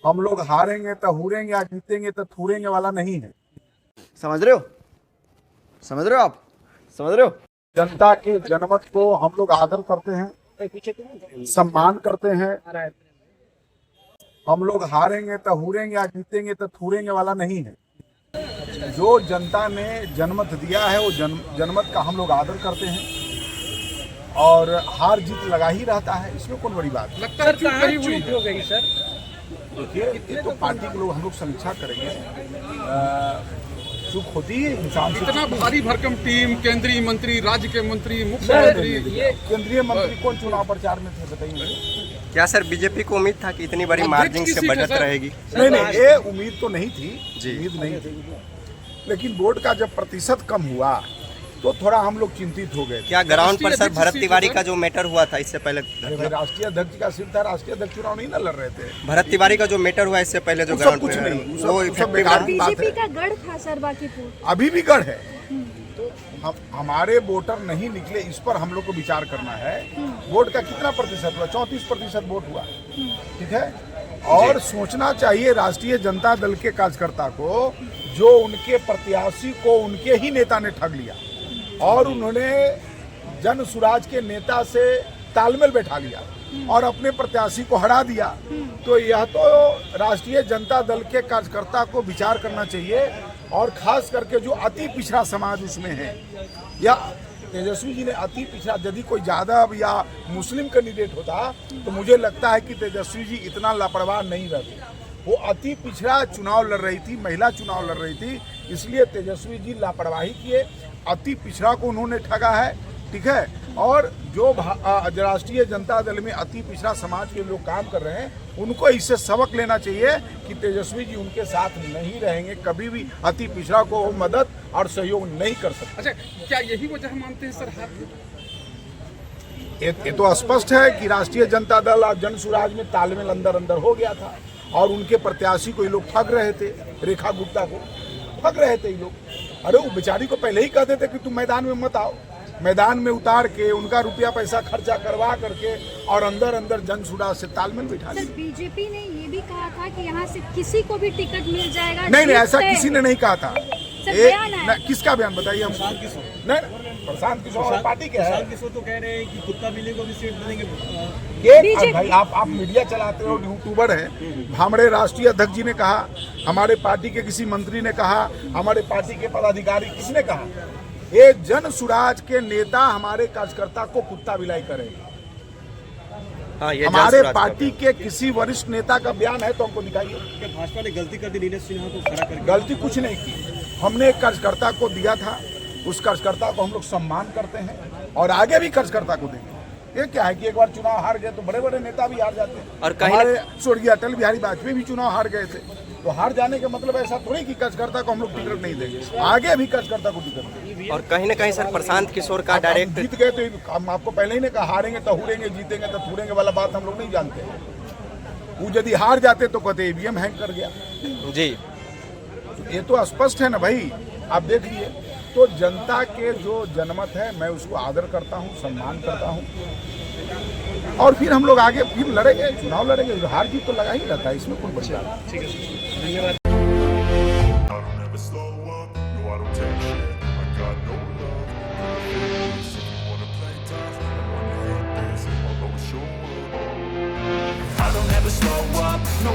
हम लोग हारेंगे तो हूरेंगे या जीतेंगे तो थूरेंगे वाला नहीं है। समझ रहे हो? समझ रहे हो आप? समझ रहे हो? जनता के जनमत को हम लोग आदर करते हैं, सम्मान करते हैं। हम लोग हारेंगे तो हूरेंगे या जीतेंगे तो थूरेंगे वाला नहीं है। जो जनता ने जनमत दिया है वो जनमत का हम लोग आदर करते हैं और हार जीत लगा ही रहता है, इसमें कौन बड़ी बात है। लगता है चूक हो गई सर। देखिए, ये तो पार्टी के लोग हम लोग समीक्षा करेंगे। चूक होती है इंसान से। इतना भारी भरकम टीम, केंद्रीय मंत्री, राज्य के मंत्री, मुख्यमंत्री, ये केंद्रीय मंत्री कौन चुनाव प्रचार में थे बताइए। क्या सर बीजेपी को उम्मीद था कि इतनी बड़ी मार्जिन से बढ़त रहेगी? नहीं, ये उम्मीद तो नहीं थी जी। उम्मीद नहीं थी, लेकिन वोट का जब प्रतिशत कम हुआ तो थोड़ा हम लोग चिंतित हो गए। क्या ग्राउंड पर सर भरत तिवारी का जो मैटर हुआ था इससे पहले? अरे भाई, राष्ट्रीय अध्यक्ष का सीट था, राष्ट्रीय अध्यक्ष चुनाव नहीं ना लड़ रहे थे। भरत तिवारी का जो मैटर हुआ इससे पहले जो वो सब ग्राउंड कुछ पे नहीं, वो वो सब बेकार की बात बीजेपी है। का गढ़ था सर बांकीपुर। अभी भी गढ़ है। हमारे वोटर नहीं निकले, इस पर हम लोग को विचार करना है। वोट का कितना प्रतिशत हुआ? 34% वोट हुआ, ठीक है। और सोचना चाहिए राष्ट्रीय जनता दल के कार्यकर्ता को, जो उनके प्रत्याशी को उनके ही नेता ने ठग लिया और उन्होंने जन सुराज के नेता से तालमेल बैठा लिया और अपने प्रत्याशी को हरा दिया। तो यह तो राष्ट्रीय जनता दल के कार्यकर्ता को विचार करना चाहिए, और खास करके जो अति पिछड़ा समाज उसमें है, या तेजस्वी जी ने अति पिछड़ा, यदि कोई यादव या मुस्लिम कैंडिडेट होता तो मुझे लगता है कि तेजस्वी जी इतना लापरवाह नहीं रहते। वो अति पिछड़ा चुनाव लड़ रही थी, महिला चुनाव लड़ रही थी, इसलिए तेजस्वी जी लापरवाही किए, अति पिछड़ा को उन्होंने ठगा है, ठीक है। और जो राष्ट्रीय जनता दल में अति पिछड़ा समाज के लोग काम कर रहे हैं, उनको इससे सबक लेना चाहिए कि तेजस्वी जी उनके साथ नहीं रहेंगे, कभी भी अति पिछड़ा को मदद और सहयोग नहीं कर सकते। अच्छा, क्या यही वजह मानते हैं सर हार? ये तो स्पष्ट है कि राष्ट्रीय जनता दल और जन सुराज में तालमेल अंदर अंदर हो गया था और उनके प्रत्याशी को ये लोग ठग रहे थे, रेखा गुप्ता को ठग रहे थे ये लोग। अरे वो बेचारी को पहले ही कहते थे कि तुम मैदान में मत आओ, मैदान में उतार के उनका रुपया पैसा खर्चा करवा करके और अंदर अंदर जन सुराज से तालमेल बिठा लिया। सर बीजेपी ने ये भी कहा था कि यहाँ से किसी को भी टिकट मिल जाएगा। नहीं, ऐसा किसी ने नहीं कहा था। बयान है। किसका बयान बताइए हम? नहीं, प्रशांत किशोर पार्टी के है। किशोर तो कह रहे हैं कि कुत्ता बिल्ली को भी सीट देंगे। ये भाई आप मीडिया चलाते हो, यूट्यूबर हैं। हमारे राष्ट्रीय अध्यक्ष जी ने कहा, हमारे पार्टी के किसी मंत्री ने कहा, हमारे पार्टी के पदाधिकारी, किसने कहा? ये जन सुराज के नेता हमारे कार्यकर्ता को कुत्ता बिलाई करेंगे। हाँ, ये हमारे पार्टी के किसी वरिष्ठ नेता का बयान है तो हमको दिखाइए। क्या भाजपा ने गलती कर दी नीरज सिन्हा को खड़ा करके? गलती कुछ नहीं की, हमने एक कार्यकर्ता को दिया था, उस कार्यकर्ता को हम लोग सम्मान करते हैं और आगे भी कार्यकर्ता को देंगे। ये क्या है कि एक बार चुनाव हार गए तो बड़े बड़े नेता भी हार जाते हैं। और कहीं हमारे स्वर्गीय अटल बिहारी वाजपेयी भी चुनाव हार गए थे, तो हार जाने का मतलब ऐसा थोड़ी कि कार्यकर्ता को हम लोग टिकट नहीं देंगे, आगे भी कार्यकर्ता को टिकट देंगे। और कहीं ना कहीं सर प्रशांत किशोर का हम डायरेक्ट जीत गए तो हम आपको पहले ही ने कहा, हारेंगे तो हूरेंगे, जीतेंगे तो थूरेंगे वाला बात हम लोग नहीं जानते। वो यदि हार जाते तो कहते ईवीएम हैंग कर गया। जी, ये तो स्पष्ट है ना भाई, आप देख लिए। तो जनता के जो जनमत है मैं उसको आदर करता हूँ, सम्मान करता हूँ, और फिर हम लोग आगे फिर लड़ेंगे, चुनाव लड़ेंगे। हार जीत तो लगा ही रहता है, इसमें कोई बड़ी बात नहीं। धन्यवाद। I don't ever slow up, no I don't take shit, I got no love for the